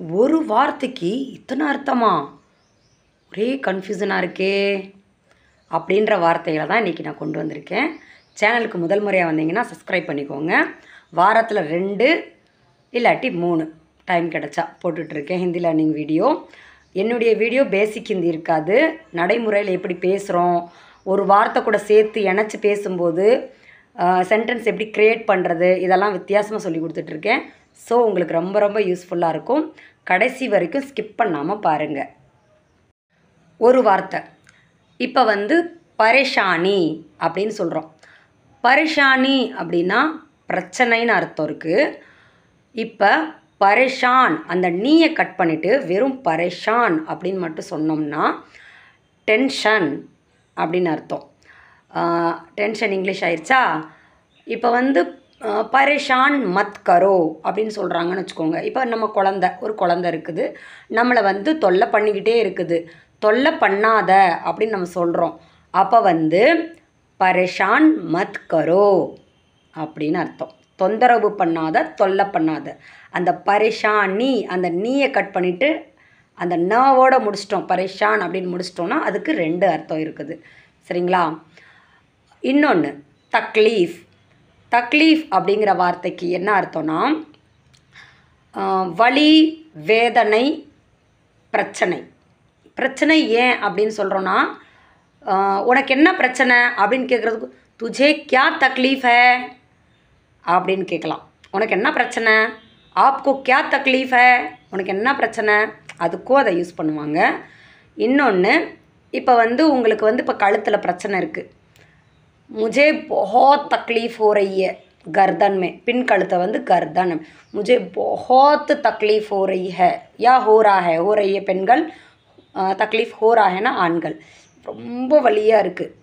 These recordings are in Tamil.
ஒரு வார்த்தைக்கு இத்தனை அர்த்தமா? ஒரே கன்ஃபியூஷனாக இருக்கே அப்படின்ற வார்த்தைகளை தான் இன்றைக்கி நான் கொண்டு வந்திருக்கேன். சேனலுக்கு முதல் முறையாக வந்தீங்கன்னா சப்ஸ்கிரைப் பண்ணிக்கோங்க. வாரத்தில் 2 இல்லாட்டி 3 டைம் கிடச்சா போட்டுட்ருக்கேன் ஹிந்தி லேர்னிங் வீடியோ. என்னுடைய வீடியோ பேசிக் ஹிந்தி இருக்காது. நடைமுறையில் எப்படி பேசுகிறோம், ஒரு வார்த்தை கூட சேர்த்து இணைச்சி பேசும்போது சென்டென்ஸ் எப்படி க்ரியேட் பண்ணுறது, இதெல்லாம் வித்தியாசமாக சொல்லி கொடுத்துட்ருக்கேன். ஸோ உங்களுக்கு ரொம்ப ரொம்ப யூஸ்ஃபுல்லாக இருக்கும். கடைசி வரைக்கும் ஸ்கிப் பண்ணாமல் பாருங்கள். ஒரு வார்த்தை இப்போ பரேஷானி அப்படின்னு சொல்கிறோம். பரேஷானி அப்படின்னா பிரச்சனைன்னு அர்த்தம் இருக்குது. இப்போ பரேஷான் அந்த நீயை கட் பண்ணிவிட்டு வெறும் பரேஷான் அப்படின்னு மட்டும் சொன்னோம்னா டென்ஷன் அப்படின்னு அர்த்தம். டென்ஷன் இங்கிலீஷ் ஆயிடுச்சா? இப்போ பரேஷான் மத் கரோ அப்படின்னு சொல்கிறாங்கன்னு வச்சுக்கோங்க. இப்போ நம்ம ஒரு குழந்தை இருக்குது, நம்மளை தொல்லை பண்ணிக்கிட்டே இருக்குது. தொல்லை பண்ணாத அப்படின்னு நம்ம சொல்கிறோம். அப்போ பரேஷான் மத் கரோ அப்படின்னு அர்த்தம். தொந்தரவு பண்ணாத, தொல்லை பண்ணாத. அந்த பரேஷானி அந்த நீயை கட் பண்ணிவிட்டு அந்த நாவோட முடிச்சிட்டோம், பரேஷான் அப்படின்னு முடிச்சிட்டோன்னா அதுக்கு 2 அர்த்தம் இருக்குது. சரிங்களா? இன்னொன்று தக்லீஃப். தக்லீஃப் அப்படிங்கிற வார்த்தைக்கு என்ன அர்த்தம்னா வலி, வேதனை, பிரச்சனை. பிரச்சனை ஏன் அப்படின்னு சொல்கிறோன்னா, உனக்கு என்ன பிரச்சனை அப்படின்னு கேட்குறதுக்கு துஜே கியா தக்லீஃப் ஹே அப்படின்னு கேட்கலாம். உனக்கு என்ன பிரச்சனை? ஆப்கோ கியா தக்லீஃப் ஹே, உனக்கு என்ன பிரச்சனை, அதுக்கும் அதை யூஸ் பண்ணுவாங்க. இன்னொன்று இப்போ உங்களுக்கு இப்போ கழுத்தில் பிரச்சனை இருக்குது. मुझे बहुत तकलीफ़ हो रही है गर्दन में, पिन कழுத்தை गर्दन, मुझे बहुत तकलीफ़ हो रही है या हो रही है பெண்கள், तकलीफ़ हो रहा है ना ஆண்கள். ரொம்ப வலியாக இருக்குது.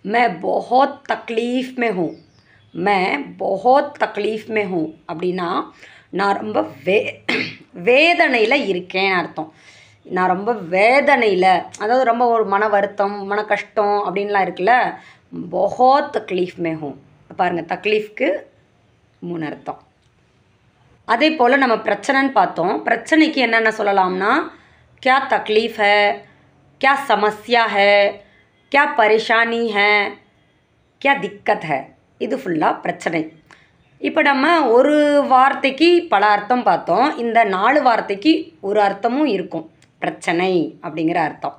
मैं बहुत तकलीफ़ में हूँ, मैं बहुत तकलीफ़ में हूँ அப்படின்னா நான் ரொம்ப வேதனையில் இருக்கேன்னு அர்த்தம். நான் ரொம்ப வேதனையில், அதாவது ரொம்ப ஒரு மன வருத்தம், மன கஷ்டம் அப்படின்லாம் இருக்குல்ல. बहुत तकलीफ़ में हूँ பாருங்கள், தக்லீஃப்க்கு 3 அர்த்தம். அதே போல் நம்ம பிரச்சனைன்னு பார்த்தோம். பிரச்சனைக்கு என்னென்ன சொல்லலாம்னா क्या तकलीफ़ है, क्या समस्या है, क्या परेशानी है, क्या दिक्कत है, இது ஃபுல்லாக பிரச்சனை. இப்போ நம்ம ஒரு வார்த்தைக்கு பல அர்த்தம் பார்த்தோம். இந்த 4 வார்த்தைக்கு ஒரு அர்த்தமும் இருக்கும், பிரச்சனை அப்படிங்கிற அர்த்தம்.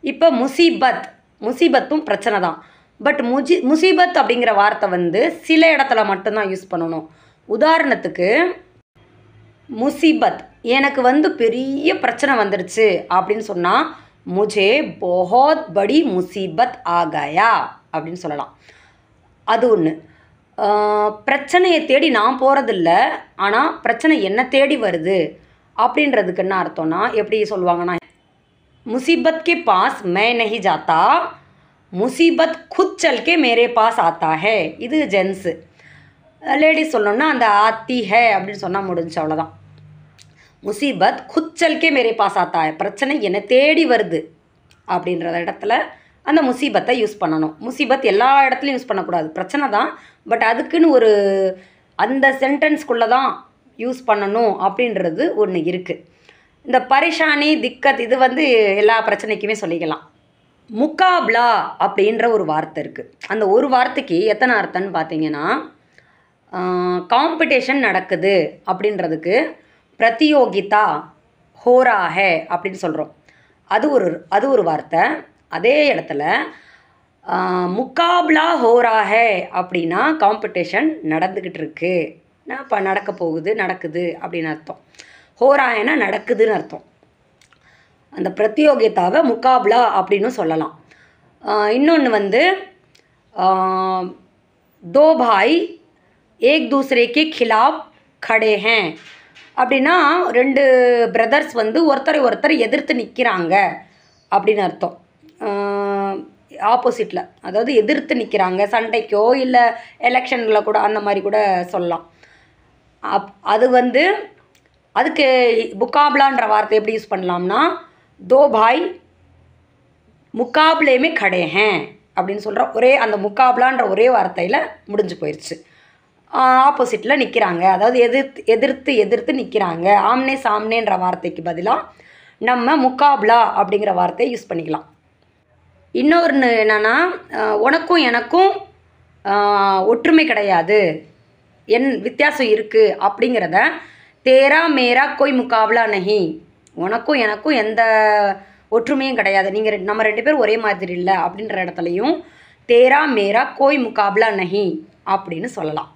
இப்போ முசீபத், முசீபத்தும் பிரச்சனை தான். பட் முசீபத் அப்படிங்கிற வார்த்தை சில இடத்துல மட்டும்தான் யூஸ் பண்ணணும். உதாரணத்துக்கு முசீபத், எனக்கு பெரிய பிரச்சனை வந்துடுச்சு அப்படின்னு சொன்னால் முझे बहुत बड़ी முசீபத் ஆ கயா அப்படின்னு சொல்லலாம். அது ஒன்று. பிரச்சனையை தேடி நான் போகிறதில்ல, ஆனால் பிரச்சனை என்னை தேடி வருது அப்படின்றதுக்கு என்ன அர்த்தம்னா எப்படி சொல்லுவாங்கன்னா, முசீபத் கே பாஸ் மை நஹி ஜாத்தா, முசீபத் खुद चल के मेरे पास आता है. இது ஜென்ஸு. லேடிஸ் சொல்லணும்னா அந்த ஆத்தி ஹே அப்படின்னு சொன்னால் முடிஞ்சு, அவ்வளோதான். முசீபத் खुद चल के मेरे पास आता है, பிரச்சனை என்னை தேடி வருது அப்படின்ற இடத்துல அந்த முசீபத்தை யூஸ் பண்ணணும். முசீபத் எல்லா இடத்துலையும் யூஸ் பண்ணக்கூடாது, பிரச்சனை தான். பட் அதுக்குன்னு ஒரு அந்த சென்டென்ஸ்குள்ளே தான் யூஸ் பண்ணணும் அப்படின்றது ஒன்று இருக்குது. இந்த பரேஷானி, திக்கத் இது எல்லா பிரச்சனைக்குமே சொல்லிக்கலாம். முகாப்லா அப்படின்ற ஒரு வார்த்தை இருக்குது. அந்த ஒரு வார்த்தைக்கு எத்தனை அர்த்தம்னு பார்த்தீங்கன்னா, காம்படிஷன் நடக்குது அப்படின்றதுக்கு பிரதியோகிதா ஹோரா ஹே அப்படின்னு சொல்கிறோம். அது ஒரு வார்த்தை. அதே இடத்துல முகாப்லா ஹோரா ஹே அப்படின்னா காம்படிஷன் நடந்துக்கிட்டு இருக்கு, இப்போ நடக்க போகுது, நடக்குது அப்படின்னு அர்த்தம். ஹோராஹேனா நடக்குதுன்னு அர்த்தம். அந்த பிரதியோகிதாவை முகாப்லா அப்படின்னு சொல்லலாம். இன்னொன்று दो भाई एक दूसरे के खिलाफ खड़े हैं அப்படின்னா 2 பிரதர்ஸ் ஒருத்தரை எதிர்த்து நிற்கிறாங்க அப்படின்னு அர்த்தம். ஆப்போசிட்டில், அதாவது எதிர்த்து நிற்கிறாங்க, சண்டைக்கோ இல்லை எலெக்ஷனில் கூட அந்த மாதிரி கூட சொல்லலாம். அது அதுக்கு முகாப்லான்ற வார்த்தை எப்படி யூஸ் பண்ணலாம்னா, दो भाई मुकाबले में खड़े हैं அப்படின்னு சொல்கிற ஒரே அந்த முகாப்லான்ற ஒரே வார்த்தையில் முடிஞ்சு போயிடுச்சு. ஆப்போசிட்டில் நிற்கிறாங்க, அதாவது எதிர்த்து நிற்கிறாங்க. ஆம்னே சாம்னேன்ற வார்த்தைக்கு பதிலாக நம்ம முகாப்லா அப்படிங்கிற வார்த்தையை யூஸ் பண்ணிக்கலாம். இன்னொன்று என்னென்னா, உனக்கும் எனக்கும் ஒற்றுமை கிடையாது, வித்தியாசம் இருக்குது அப்படிங்கிறத தேரா மேரா கோய் முகாப்லா நஹி, உனக்கும் எனக்கும் எந்த ஒற்றுமையும் கிடையாது, நம்ம 2 பேரும் ஒரே மாதிரி இல்லை அப்படின்ற இடத்துலையும் தேரா மேரா கோய் முகாப்லா நஹி அப்படின்னு சொல்லலாம்.